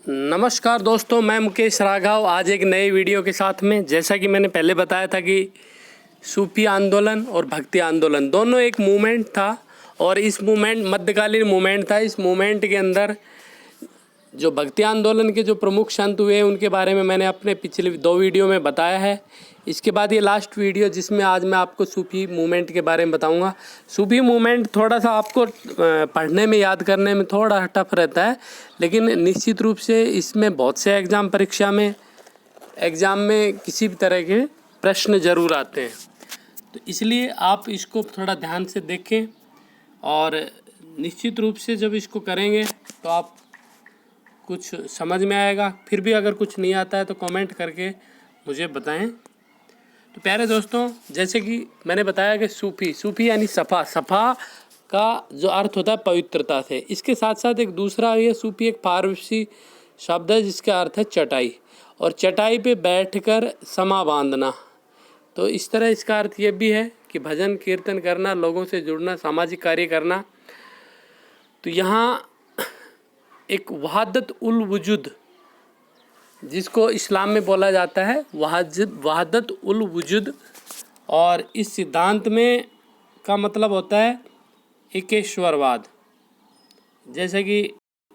नमस्कार दोस्तों, मैं मुकेश राघव आज एक नए वीडियो के साथ में। जैसा कि मैंने पहले बताया था कि सूफी आंदोलन और भक्ति आंदोलन दोनों एक मूवमेंट था और इस मूवमेंट मध्यकालीन मूवमेंट था। इस मूवमेंट के अंदर जो भक्ति आंदोलन के जो प्रमुख संत हुए उनके बारे में मैंने अपने पिछले 2 वीडियो में बताया है। इसके बाद ये लास्ट वीडियो जिसमें आज मैं आपको सूफी मूवमेंट के बारे में बताऊंगा। सूफी मूवमेंट थोड़ा सा आपको पढ़ने में याद करने में थोड़ा टफ रहता है, लेकिन निश्चित रूप से इसमें बहुत से एग्ज़ाम में किसी भी तरह के प्रश्न ज़रूर आते हैं, तो इसलिए आप इसको थोड़ा ध्यान से देखें और निश्चित रूप से जब इसको करेंगे तो आप कुछ समझ में आएगा। फिर भी अगर कुछ नहीं आता है तो कमेंट करके मुझे बताएं। तो प्यारे दोस्तों, जैसे कि मैंने बताया कि सूफी यानी सफ़ा का जो अर्थ होता है पवित्रता से। इसके साथ साथ एक दूसरा ये सूफी एक फारसी शब्द है जिसका अर्थ है चटाई, और चटाई पे बैठकर समा बांधना। तो इस तरह इसका अर्थ ये भी है कि भजन कीर्तन करना, लोगों से जुड़ना, सामाजिक कार्य करना। तो यहाँ एक वहादत उल वजूद जिसको इस्लाम में बोला जाता है वहादत उल वजूद, और इस सिद्धांत में का मतलब होता है एकेश्वरवाद। जैसे कि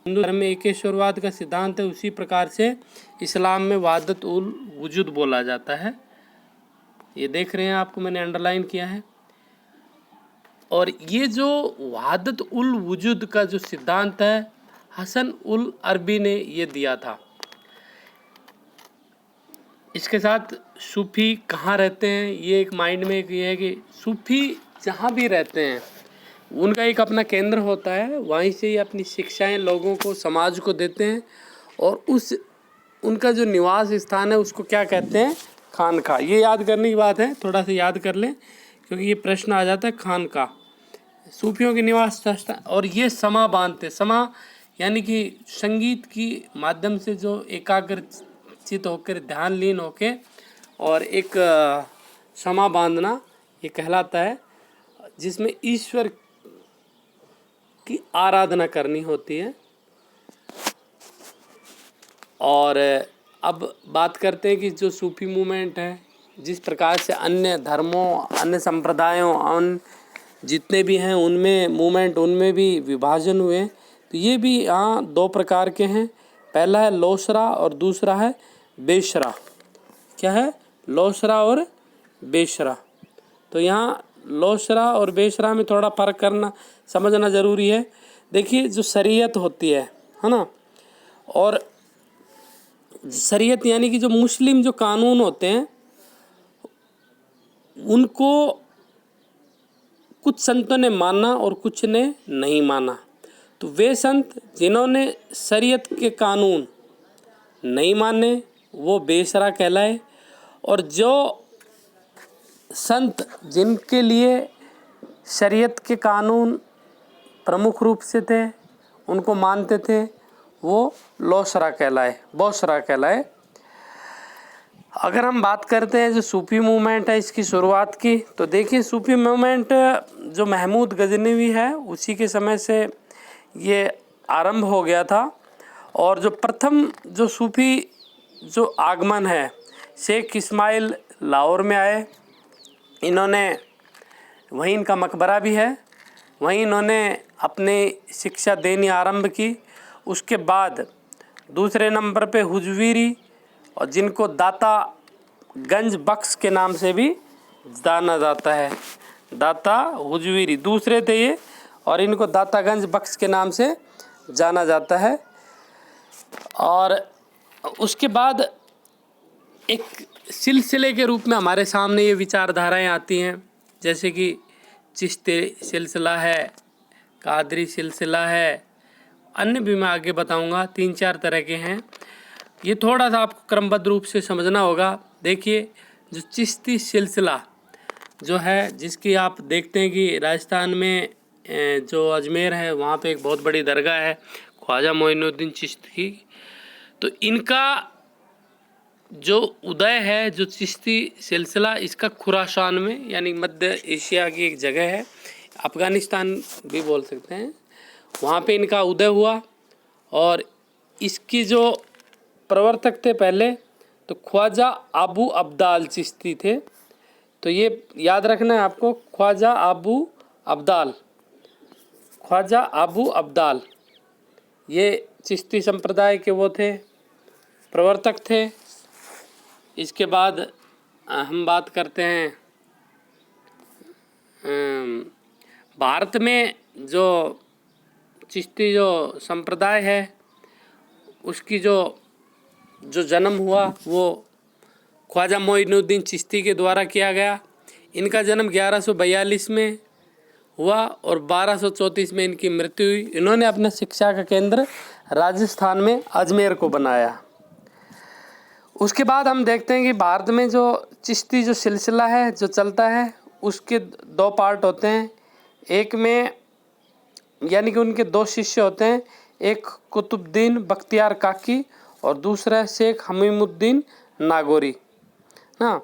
हिंदू धर्म में एकेश्वरवाद का सिद्धांत है, उसी प्रकार से इस्लाम में वहादत उल वजूद बोला जाता है। ये देख रहे हैं, आपको मैंने अंडरलाइन किया है। और ये जो वहादत उल वजूद का जो सिद्धांत है हसन उल अरबी ने ये दिया था। इसके साथ सूफी कहाँ रहते हैं, ये एक माइंड में एक ये है कि सूफी जहाँ भी रहते हैं उनका एक अपना केंद्र होता है, वहीं से ही अपनी शिक्षाएं लोगों को, समाज को देते हैं। और उनका जो निवास स्थान है उसको क्या कहते हैं, खानका। ये याद करने की बात है, थोड़ा सा याद कर लें क्योंकि ये प्रश्न आ जाता है। खानका सूफियों के निवास स्थान। और ये समा बांधते, समा यानी कि संगीत की माध्यम से जो एकाग्रचित होकर, ध्यान लीन होके और एक समा बांधना ये कहलाता है, जिसमें ईश्वर की आराधना करनी होती है। और अब बात करते हैं कि जो सूफी मूवमेंट है, जिस प्रकार से अन्य धर्मों, अन्य संप्रदायों, अन्य जितने भी हैं उनमें मूवमेंट, उनमें भी विभाजन हुए। तो ये भी यहाँ 2 प्रकार के हैं। पहला है लोसरा और दूसरा है बेशरा। क्या है, लोसरा और बेशरा। तो यहाँ लोसरा और बेशरा में थोड़ा फ़र्क करना, समझना ज़रूरी है। देखिए, जो शरीयत होती है ना, और शरीयत यानी कि जो मुस्लिम जो कानून होते हैं उनको कुछ संतों ने माना और कुछ ने नहीं माना। तो वे संत जिन्होंने शरीयत के कानून नहीं माने वो बेशरा कहलाए, और जो संत जिनके लिए शरीयत के कानून प्रमुख रूप से थे, उनको मानते थे, वो बोसरा कहलाए। अगर हम बात करते हैं जो सूफी मूवमेंट है इसकी शुरुआत की, तो देखिए सूफी मूवमेंट जो महमूद गजनवी है उसी के समय से ये आरंभ हो गया था। और जो प्रथम जो सूफी जो आगमन है, शेख इस्माइल लाहौर में आए। इन्होंने वहीं, इनका मकबरा भी है, वहीं इन्होंने अपनी शिक्षा देनी आरंभ की। उसके बाद दूसरे नंबर पे हुजवीरी, और जिनको दाता गंज बख्श के नाम से भी जाना जाता है। दाता हुजवीरी दूसरे थे ये, और इनको दाता गंज बख्श के नाम से जाना जाता है। और उसके बाद एक सिलसिले के रूप में हमारे सामने ये विचारधाराएं आती हैं, जैसे कि चिश्ती सिलसिला है, कादरी सिलसिला है, अन्य भी मैं आगे बताऊंगा। 3-4 तरह के हैं। ये थोड़ा सा आपको क्रमबद्ध रूप से समझना होगा। देखिए, जो चिश्ती सिलसिला जो है, जिसकी आप देखते हैं कि राजस्थान में जो अजमेर है वहाँ पे एक बहुत बड़ी दरगाह है ख्वाजा मोइनुद्दीन चिश्ती की। तो इनका जो उदय है, जो चिश्ती सिलसिला, इसका खुरासान में यानी मध्य एशिया की एक जगह है, अफ़गानिस्तान भी बोल सकते हैं, वहाँ पे इनका उदय हुआ। और इसकी जो प्रवर्तक थे पहले तो ख्वाजा अबू अब्दाल चिश्ती थे। तो ये याद रखना है आपको, ख्वाजा अबू अब्दाल ये चिश्ती संप्रदाय के वो थे, प्रवर्तक थे। इसके बाद हम बात करते हैं भारत में जो चिश्ती जो संप्रदाय है उसकी जो जन्म हुआ वो ख्वाजा मोइनुद्दीन चिश्ती के द्वारा किया गया। इनका जन्म 1142 में हुआ और 1234 में इनकी मृत्यु हुई। इन्होंने अपना शिक्षा का केंद्र राजस्थान में अजमेर को बनाया। उसके बाद हम देखते हैं कि भारत में जो चिश्ती जो सिलसिला है जो चलता है उसके दो पार्ट होते हैं। एक में यानी कि उनके दो शिष्य होते हैं, एक कुतुबुद्दीन बख्तियार काकी और दूसरा शेख हमीमुद्दीन नागौरी ना।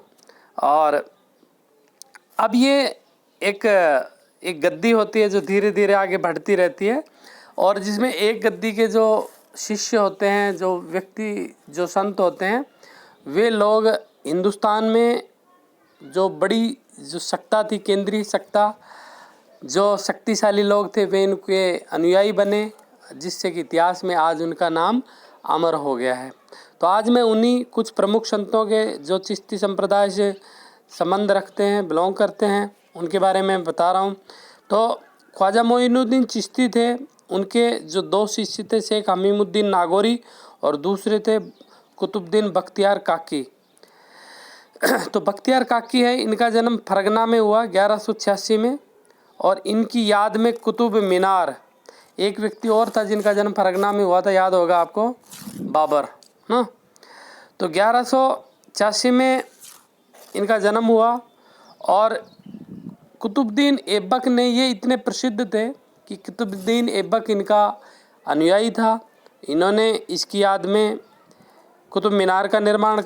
और अब ये एक गद्दी होती है जो धीरे धीरे आगे बढ़ती रहती है और जिसमें एक गद्दी के जो शिष्य होते हैं, जो व्यक्ति जो संत होते हैं, वे लोग हिंदुस्तान में जो बड़ी जो सत्ता थी, केंद्रीय सत्ता, जो शक्तिशाली लोग थे वे इनके अनुयायी बने, जिससे कि इतिहास में आज उनका नाम अमर हो गया है। तो आज मैं उन्हीं कुछ प्रमुख संतों के जो चिश्ती संप्रदाय से संबंध रखते हैं, बिलोंग करते हैं, उनके बारे में बता रहा हूँ। तो ख्वाजा मोइनुद्दीन चिश्ती थे, उनके जो दो शिष्य थे शेख हमीमुद्दीन नागौरी और दूसरे थे कुतुबुद्दीन बख्तियार काकी। तो बख्तियार काकी है, इनका जन्म फरगना में हुआ 1186 में और इनकी याद में कुतुब मीनार, एक व्यक्ति और था जिनका जन्म फरगना में हुआ था, याद होगा आपको, बाबर ना। तो 1186 में इनका जन्म हुआ और कुतुबुद्दीन ऐबक ने, ये इतने प्रसिद्ध थे कि कुतुबुद्दीन ऐबक इनका अनुयायी था। इन्होंने इसकी याद में कुतुब मीनार का निर्माण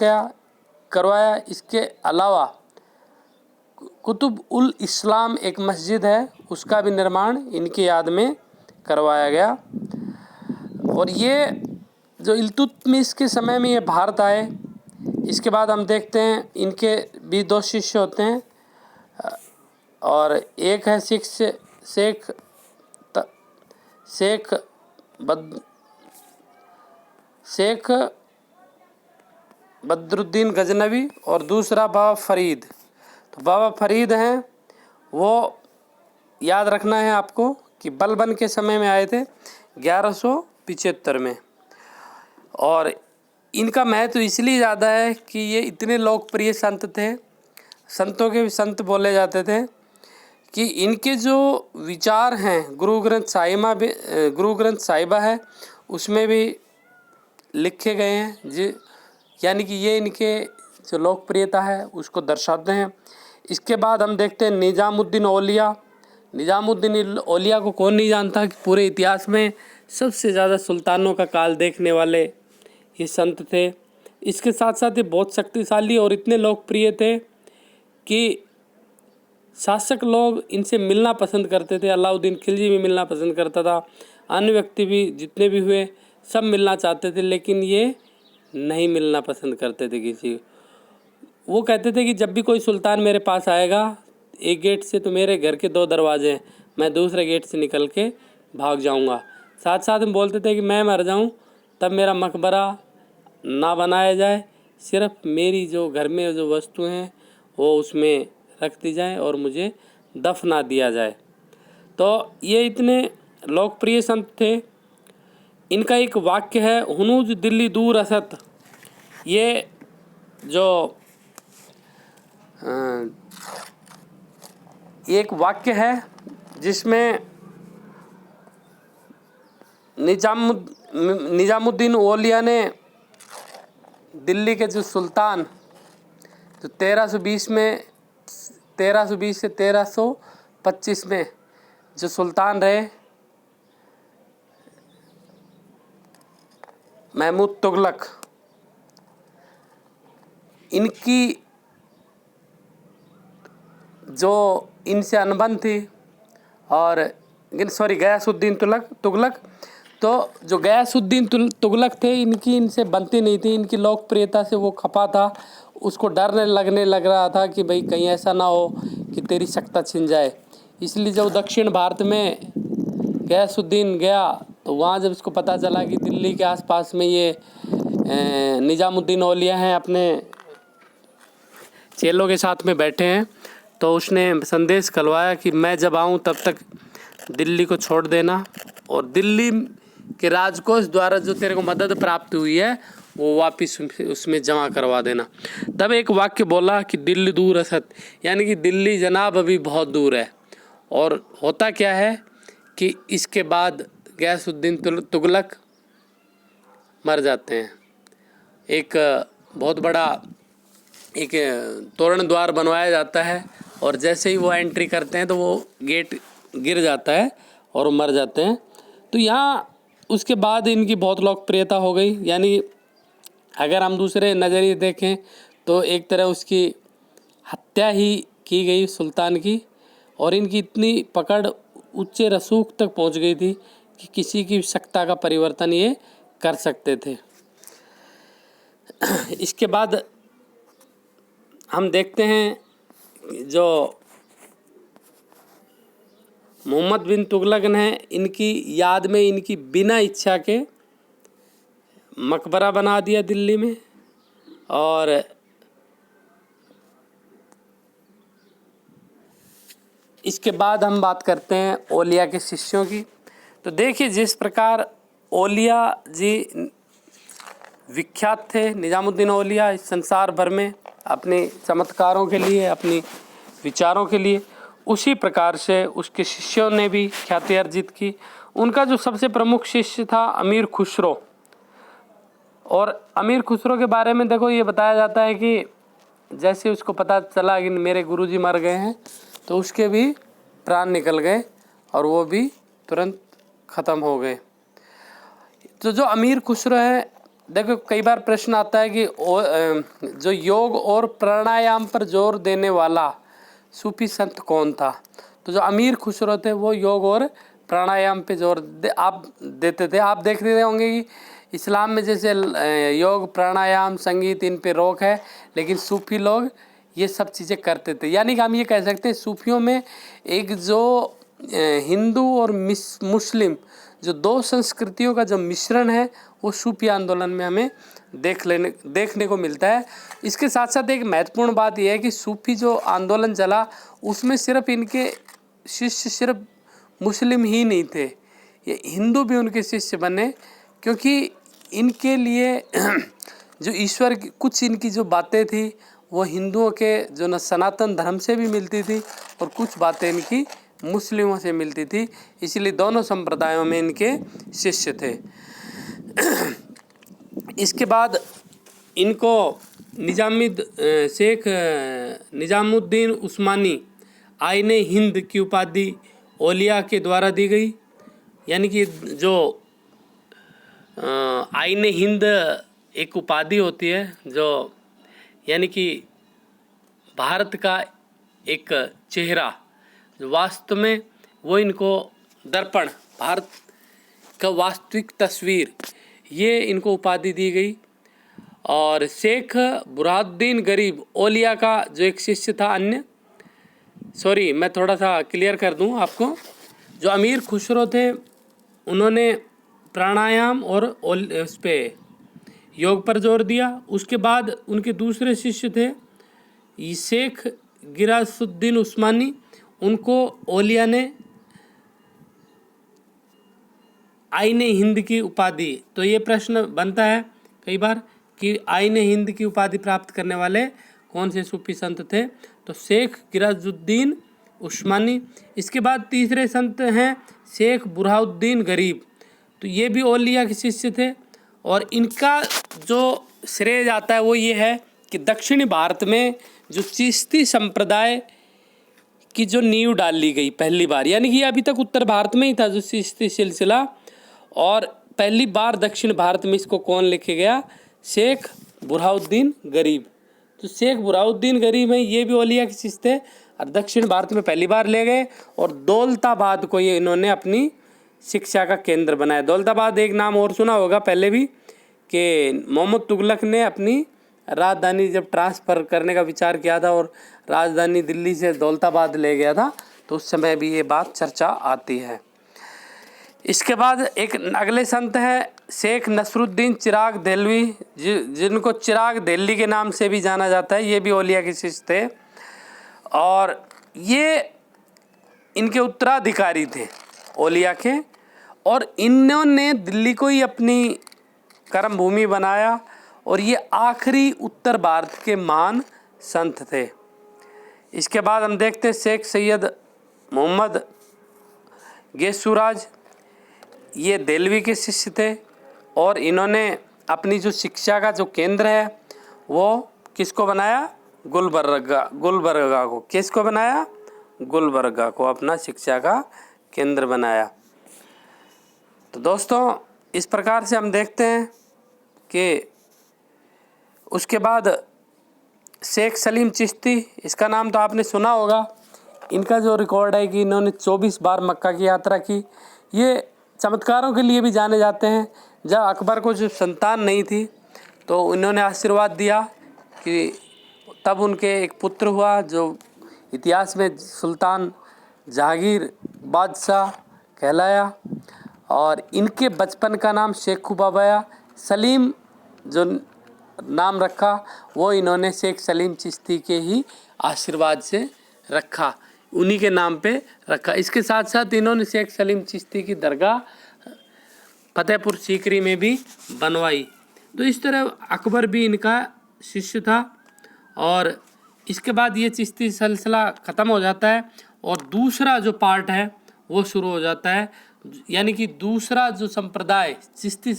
करवाया। इसके अलावा कुतुब उल इस्लाम एक मस्जिद है, उसका भी निर्माण इनकी याद में करवाया गया। और ये जो इल्तुतमिश के समय में ये भारत आए। इसके बाद हम देखते हैं इनके भी दो शिष्य होते हैं और एक है शेख बदरुद्दीन गजनवी और दूसरा बाबा फरीद। तो बाबा फरीद हैं, वो याद रखना है आपको कि बलबन के समय में आए थे 1175 में। और इनका महत्व इसलिए ज़्यादा है कि ये इतने लोकप्रिय संत थे, संतों के भी संत बोले जाते थे, कि इनके जो विचार हैं गुरु ग्रंथ साहिबा है उसमें भी लिखे गए हैं, यानी कि ये इनके जो लोकप्रियता है उसको दर्शाते हैं। इसके बाद हम देखते हैं निजामुद्दीन औलिया। निजामुद्दीन औलिया को कौन नहीं जानता कि पूरे इतिहास में सबसे ज़्यादा सुल्तानों का काल देखने वाले ये संत थे। इसके साथ साथ ये बहुत शक्तिशाली और इतने लोकप्रिय थे कि शासक लोग इनसे मिलना पसंद करते थे। अलाउद्दीन खिलजी भी मिलना पसंद करता था, अन्य व्यक्ति भी जितने भी हुए सब मिलना चाहते थे, लेकिन ये नहीं मिलना पसंद करते थे किसी। वो कहते थे कि जब भी कोई सुल्तान मेरे पास आएगा एक गेट से, तो मेरे घर के दो दरवाजे हैं, मैं दूसरे गेट से निकल के भाग जाऊंगा। साथ साथ में बोलते थे कि मैं मर जाऊं तब मेरा मकबरा ना बनाया जाए, सिर्फ मेरी जो घर में जो वस्तुएं हैं वो उसमें रख दी जाए और मुझे दफना दिया जाए। तो ये इतने लोकप्रिय संत थे। इनका एक वाक्य है, हुनूज दिल्ली दूर असत। ये जो एक वाक्य है जिसमें निजामुद्दीन औलिया ने दिल्ली के जो सुल्तान जो 1320 से 1325 में जो सुल्तान रहे, महमूद तुगलक, इनकी जो इनसे अनबन थी और गयासुद्दीन तुगलक, तो जो गयासुद्दीन तुगलक थे, इनकी इनसे बनती नहीं थी, इनकी लोकप्रियता से वो खपा था, उसको डर लगने लग रहा था कि भाई कहीं ऐसा ना हो कि तेरी सत्ता छिन जाए। इसलिए जब दक्षिण भारत में गयासुद्दीन गया तो वहाँ जब इसको पता चला कि दिल्ली के आसपास में ये निज़ामुद्दीन औलिया हैं, अपने चेलों के साथ में बैठे हैं, तो उसने संदेश कलवाया कि मैं जब आऊँ तब तक दिल्ली को छोड़ देना और दिल्ली के राजकोष द्वारा जो तेरे को मदद प्राप्त हुई है वो वापस उसमें जमा करवा देना। तब एक वाक्य बोला कि दिल्ली दूर असत, यानी कि दिल्ली जनाब अभी बहुत दूर है। और होता क्या है कि इसके बाद गयासुद्दीन तुगलक मर जाते हैं। एक बहुत बड़ा एक तोरण द्वार बनवाया जाता है और जैसे ही वो एंट्री करते हैं तो वो गेट गिर जाता है और वो मर जाते हैं। तो यहाँ उसके बाद इनकी बहुत लोकप्रियता हो गई। यानी अगर हम दूसरे नज़रिए देखें तो एक तरह उसकी हत्या ही की गई सुल्तान की, और इनकी इतनी पकड़ उच्च रसूख तक पहुंच गई थी कि किसी की सत्ता का परिवर्तन ये कर सकते थे। इसके बाद हम देखते हैं जो मोहम्मद बिन तुगलक ने इनकी याद में इनकी बिना इच्छा के मकबरा बना दिया दिल्ली में। और इसके बाद हम बात करते हैं औलिया के शिष्यों की। तो देखिए जिस प्रकार औलिया जी विख्यात थे, निज़ामुद्दीन औलिया इस संसार भर में अपने चमत्कारों के लिए, अपनी विचारों के लिए, उसी प्रकार से उसके शिष्यों ने भी ख्याति अर्जित की। उनका जो सबसे प्रमुख शिष्य था अमीर खुसरो, और अमीर खुसरो के बारे में देखो ये बताया जाता है कि जैसे उसको पता चला कि मेरे गुरुजी मर गए हैं तो उसके भी प्राण निकल गए और वो भी तुरंत ख़त्म हो गए। तो जो अमीर खुसरो है, देखो कई बार प्रश्न आता है कि जो योग और प्राणायाम पर जोर देने वाला सूफी संत कौन था। तो जो अमीर खुसरो थे वो योग और प्राणायाम पे जोर देते थे। आप देख रहे होंगे कि इस्लाम में जैसे योग प्राणायाम संगीत इन पे रोक है, लेकिन सूफी लोग ये सब चीज़ें करते थे। यानी कि हम ये कह सकते हैं सूफियों में एक जो हिंदू और मुस्लिम जो दो संस्कृतियों का जो मिश्रण है वो सूफी आंदोलन में हमें देखने को मिलता है। इसके साथ साथ एक महत्वपूर्ण बात यह है कि सूफी जो आंदोलन चला उसमें सिर्फ इनके शिष्य सिर्फ मुस्लिम ही नहीं थे, ये हिंदू भी उनके शिष्य बने, क्योंकि इनके लिए जो ईश्वर की कुछ इनकी जो बातें थी वो हिंदुओं के जो न सनातन धर्म से भी मिलती थी और कुछ बातें इनकी मुस्लिमों से मिलती थी, इसलिए दोनों संप्रदायों में इनके शिष्य थे। इसके बाद इनको शेख निज़ामुद्दीन उस्मानी आईने हिंद की उपाधि औलिया के द्वारा दी गई। यानी कि जो आईने हिंद एक उपाधि होती है जो यानी कि भारत का एक चेहरा जो वास्तव में वो इनको दर्पण, भारत का वास्तविक तस्वीर, ये इनको उपाधि दी गई। और शेख बुरहानुद्दीन गरीब औलिया का जो एक शिष्य था मैं थोड़ा सा क्लियर कर दूं आपको। जो अमीर खुसरो थे उन्होंने प्राणायाम और उस पे योग पर जोर दिया। उसके बाद उनके दूसरे शिष्य थे शेख गियासुद्दीन उस्मानी, उनको औलिया ने आईने हिंद की उपाधि। तो ये प्रश्न बनता है कई बार कि आईने हिंद की उपाधि प्राप्त करने वाले कौन से सूफी संत थे, तो शेख गियासुद्दीन उस्मानी। इसके बाद तीसरे संत हैं शेख बुरहानुद्दीन गरीब, तो ये भी औलिया के शिष्य थे। और इनका जो श्रेय जाता है वो ये है कि दक्षिणी भारत में जो चिश्ती संप्रदाय की जो नींव डाली गई पहली बार, यानी कि अभी तक उत्तर भारत में ही था जो चिश्ती सिलसिला, और पहली बार दक्षिण भारत में इसको कौन लेके गया, शेख बुरहानुद्दीन गरीब। तो शेख बुरहानुद्दीन गरीब हैं, ये भी औलिया के शिष्य थे और दक्षिण भारत में पहली बार ले गए और दौलताबाद को ये इन्होंने अपनी शिक्षा का केंद्र बनाया। दौलताबाद एक नाम और सुना होगा पहले भी, कि मोहम्मद तुगलक ने अपनी राजधानी जब ट्रांसफ़र करने का विचार किया था और राजधानी दिल्ली से दौलताबाद ले गया था, तो उस समय भी ये बात चर्चा आती है। इसके बाद एक अगले संत हैं शेख नसरुद्दीन चिराग देहलवी, जिनको चिराग देहली के नाम से भी जाना जाता है। ये भी औलिया के शिष्य थे और ये इनके उत्तराधिकारी थे औलिया के, और इन्होंने दिल्ली को ही अपनी कर्म भूमि बनाया और ये आखिरी उत्तर भारत के महान संत थे। इसके बाद हम देखते हैं शेख सैयद मोहम्मद गेसुराज, ये देहलवी के शिष्य थे और इन्होंने अपनी जो शिक्षा का जो केंद्र है वो किसको बनाया? गुलबर्गा को। किसको बनाया? गुलबर्गा को अपना शिक्षा का केंद्र बनाया। तो दोस्तों इस प्रकार से हम देखते हैं कि उसके बाद शेख सलीम चिश्ती, इसका नाम तो आपने सुना होगा। इनका जो रिकॉर्ड है कि इन्होंने 24 बार मक्का की यात्रा की। ये चमत्कारों के लिए भी जाने जाते हैं। जब अकबर को जो संतान नहीं थी तो इन्होंने आशीर्वाद दिया कि तब उनके एक पुत्र हुआ जो इतिहास में सुल्तान जहांगीर बादशाह कहलाया, और इनके बचपन का नाम शेखू बाबाया। सलीम जो नाम रखा वो इन्होंने शेख सलीम चिश्ती के ही आशीर्वाद से रखा, उन्हीं के नाम पे रखा। इसके साथ साथ इन्होंने शेख सलीम चिश्ती की दरगाह फतेहपुर सीकरी में भी बनवाई। तो इस तरह अकबर भी इनका शिष्य था। और इसके बाद ये चिश्ती सिलसिला ख़त्म हो जाता है और दूसरा जो पार्ट है वो शुरू हो जाता है, यानी कि दूसरा जो संप्रदाय चिश्ती,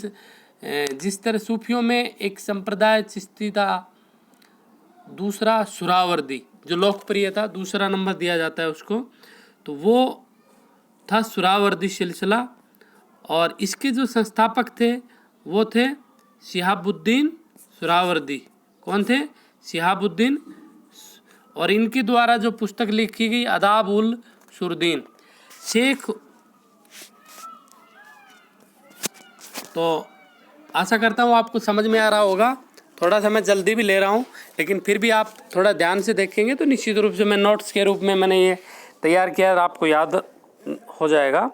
जिस तरह सूफियों में एक संप्रदाय चिश्ती था, दूसरा सुरावर्दी जो लोकप्रिय था, दूसरा नंबर दिया जाता है उसको, तो वो था सुरावर्दी सिलसिला। और इसके जो संस्थापक थे वो थे शिहाबुद्दीन सुरावर्दी। कौन थे? शिहाबुद्दीन। और इनके द्वारा जो पुस्तक लिखी गई आदाब उल सुरदीन शेख। तो आशा करता हूँ आपको समझ में आ रहा होगा। थोड़ा सा मैं जल्दी भी ले रहा हूँ, लेकिन फिर भी आप थोड़ा ध्यान से देखेंगे तो निश्चित रूप से मैं नोट्स के रूप में मैंने ये तैयार किया, आपको याद हो जाएगा।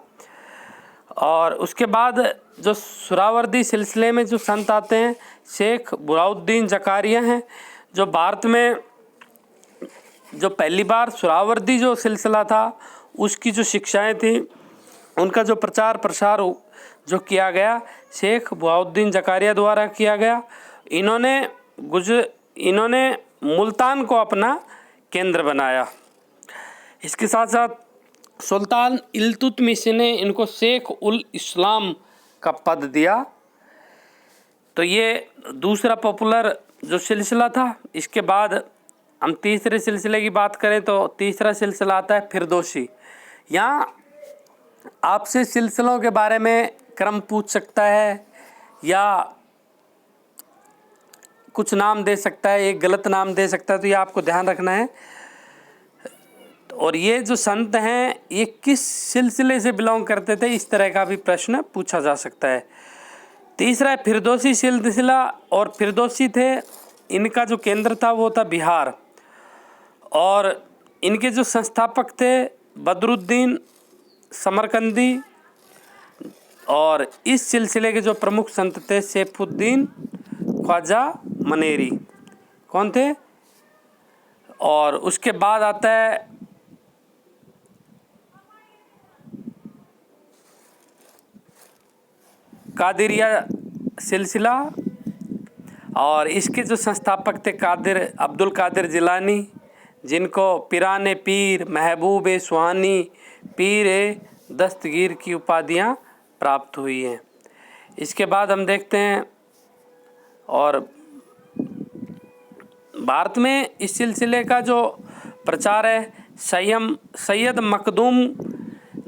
और उसके बाद जो सुरावर्दी सिलसिले में जो संत आते हैं, शेख बुराउद्दीन जकारिया हैं, जो भारत में जो पहली बार सुरावर्दी जो सिलसिला था उसकी जो शिक्षाएं थी, उनका जो प्रचार प्रसार जो किया गया शेख बुराउद्दीन जकारिया द्वारा किया गया। इन्होंने मुल्तान को अपना केंद्र बनाया। इसके साथ साथ सुल्तान इल्तुतमिश ने इनको शेख उल इस्लाम का पद दिया। तो ये दूसरा पॉपुलर जो सिलसिला था। इसके बाद हम तीसरे सिलसिले की बात करें तो तीसरा सिलसिला आता है फिरदौसी। यहाँ आपसे सिलसिलों के बारे में क्रम पूछ सकता है या कुछ नाम दे सकता है, एक गलत नाम दे सकता है, तो ये आपको ध्यान रखना है। और ये जो संत हैं ये किस सिलसिले से बिलोंग करते थे, इस तरह का भी प्रश्न पूछा जा सकता है। तीसरा है फिरदौसी सिलसिला, और फिरदौसी थे, इनका जो केंद्र था वो था बिहार, और इनके जो संस्थापक थे बदरुद्दीन समरकंदी, और इस सिलसिले के जो प्रमुख संत थे सैफुद्दीन ख्वाजा मनेरी। कौन थे? और उसके बाद आता है कादिरिया सिलसिला, और इसके जो संस्थापक थे अब्दुल कादिर जिलानी, जिनको पिराने पीर, महबूब सुहानी, पीर दस्तगीर की उपाधियाँ प्राप्त हुई हैं। इसके बाद हम देखते हैं, और भारत में इस सिलसिले का जो प्रचार है सैयद मखदूम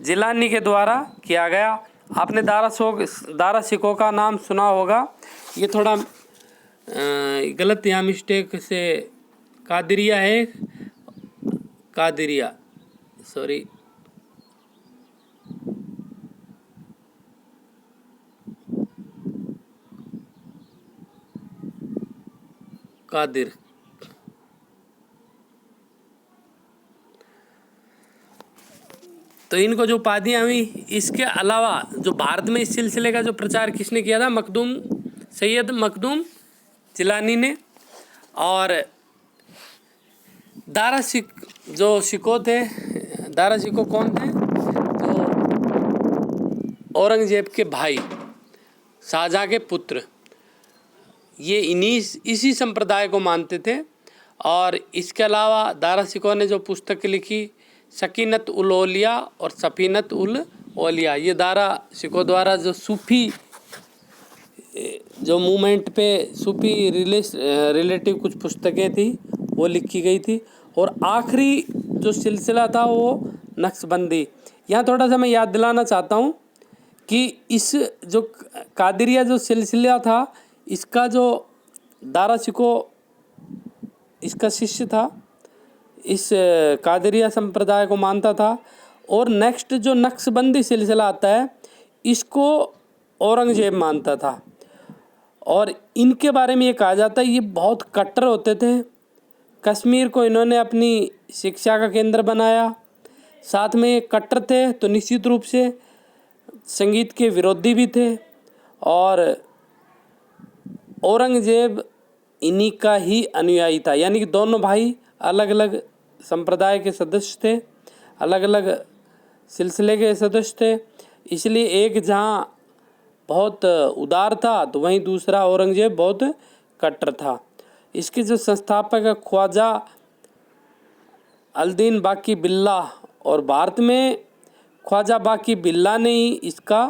जिलानी के द्वारा किया गया। आपने दारा सिको का नाम सुना होगा। ये थोड़ा गलत यहाँ मिस्टेक से कादिरिया है, कादिरिया, सॉरी, कादिर। तो इनको जो उपाधियाँ हुई, इसके अलावा जो भारत में इस सिलसिले का जो प्रचार किसने किया था, सैयद मखदूम जिलानी ने। और दारा शिकोह थे, दारा शिकोह कौन थे, तो औरंगजेब के भाई, शाहजहाँ के पुत्र, ये इसी संप्रदाय को मानते थे। और इसके अलावा दारा शिकोह ने जो पुस्तक लिखी, सकीनत उल औलिया और सफीनत उल औलिया, ये दारा शिकोह द्वारा जो सूफ़ी जो मूवमेंट पे सूफ़ी रिलेटिव कुछ पुस्तकें थी वो लिखी गई थी। और आखिरी जो सिलसिला था वो नक्शबंदी। यहाँ थोड़ा सा मैं याद दिलाना चाहता हूँ कि इस जो कादिरिया जो सिलसिला था, इसका जो दारा शिकोह इसका शिष्य था, इस कादिरिया संप्रदाय को मानता था। और नेक्स्ट जो नक्शबंदी सिलसिला आता है, इसको औरंगजेब मानता था। और इनके बारे में ये कहा जाता है ये बहुत कट्टर होते थे। कश्मीर को इन्होंने अपनी शिक्षा का केंद्र बनाया, साथ में ये कट्टर थे तो निश्चित रूप से संगीत के विरोधी भी थे। और औरंगजेब इन्हीं का ही अनुयायी था, यानी कि दोनों भाई अलग अलग संप्रदाय के सदस्य थे, अलग अलग सिलसिले के सदस्य थे। इसलिए एक जहाँ बहुत उदार था तो वहीं दूसरा औरंगजेब बहुत कट्टर था। इसके जो संस्थापक है ख्वाजा अल-दीन बाकी बिल्लाह, और भारत में ख्वाजा बाकी बिल्लाह ने ही इसका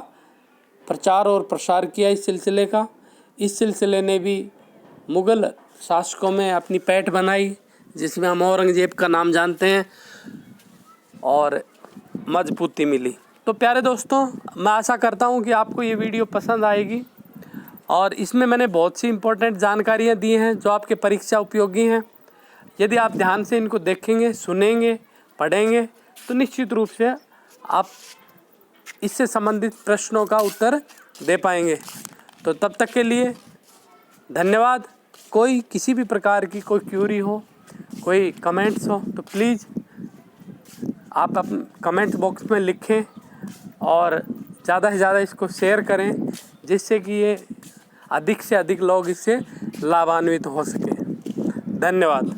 प्रचार और प्रसार किया इस सिलसिले का। इस सिलसिले ने भी मुग़ल शासकों में अपनी पैठ बनाई, जिसमें हम औरंगजेब का नाम जानते हैं, और मजबूती मिली। तो प्यारे दोस्तों, मैं आशा करता हूँ कि आपको ये वीडियो पसंद आएगी। और इसमें मैंने बहुत सी इम्पोर्टेंट जानकारियाँ दी हैं जो आपके परीक्षा उपयोगी हैं। यदि आप ध्यान से इनको देखेंगे, सुनेंगे, पढ़ेंगे तो निश्चित रूप से आप इससे संबंधित प्रश्नों का उत्तर दे पाएंगे। तो तब तक के लिए धन्यवाद। कोई किसी भी प्रकार की कोई क्यूरी हो, कोई कमेंट्स हो तो प्लीज़ आप अपने कमेंट बॉक्स में लिखें और ज़्यादा से ज़्यादा इसको शेयर करें, जिससे कि ये अधिक से अधिक लोग इससे लाभान्वित हो सके। धन्यवाद।